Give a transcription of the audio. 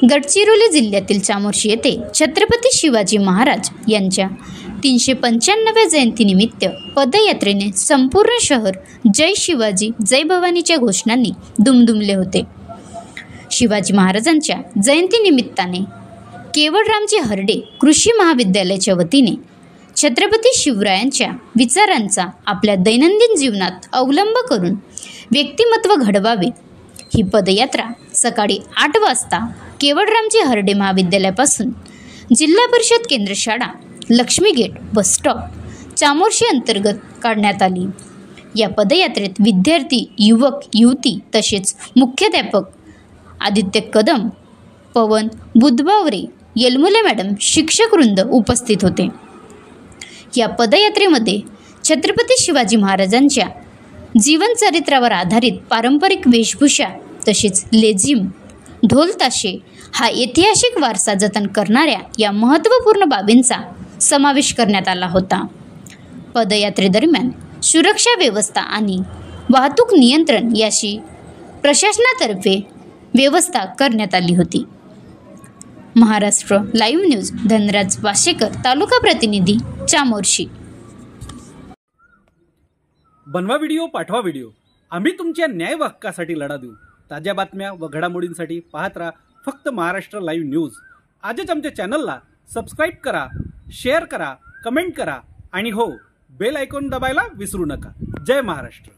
गडचिरोली जिल्ह्यातील चामोर्शी येथे छत्रपती शिवाजी महाराज यांच्या 395व्या जयंतीनिमित्त पदयात्रेने संपूर्ण शहर जय शिवाजी जय भवानीच्या घोषणांनी दुमदुमले होते। शिवाजी महाराजांच्या जयंतीनिमित्ताने केवळरामजी हरडे कृषी महाविद्यालयाच्या वतीने छत्रपती शिवरायांच्या विचारांचा आपल्या दैनंदिन जीवनात अवलंब करून व्यक्तिमत्व घडवावे ही पदयात्रा सकाळी 8 वाजता केवळरामजी हरडे महाविद्यालयापासून जिल्हा परिषद केंद्र शाळा Laxmi gate bus stop Chamorshi अंतर्गत काढण्यात आली। या पदयात्रेत विद्यार्थी, युवक, युवती तसेच मुख्याध्यापक आदित्य कदम, पवन बुधबावरे, येलमुले मॅडम, शिक्षकवृंद उपस्थित होते। या पदयात्रेमध्ये छत्रपती शिवाजी महाराजांच्या जीवनचरित्रावर आधारित पारंपरिक वेशभूषा तसेच लेझिम, ढोल ताशे हा ऐतिहासिक वारसा जतन करणाऱ्या या महत्त्वपूर्ण बाबींचा समावेश करण्यात आला होता। पदयात्रेदरम्यान सुरक्षा व्यवस्था आणि वाहतूक नियंत्रण याची प्रशासनातर्फे व्यवस्था करण्यात आली होती। महाराष्ट्र लाईव्ह न्यूज धनराज वाशेकर, तालुका प्रतिनिधी, चामोर्शी। बनवा व्हिडिओ, पाठवा व्हिडिओ, आम्ही तुमच्या न्याय हक्कासाठी लढा देऊ। ताज्या बातम्या व घडामोडींसाठी पाहत राहा फक्त महाराष्ट्र लाईव्ह न्यूज। आजच आमच्या चॅनलला सबस्क्राईब करा, शेअर करा, कमेंट करा आणि हो, बेल आयकॉन दबायला विसरू नका। जय महाराष्ट्र।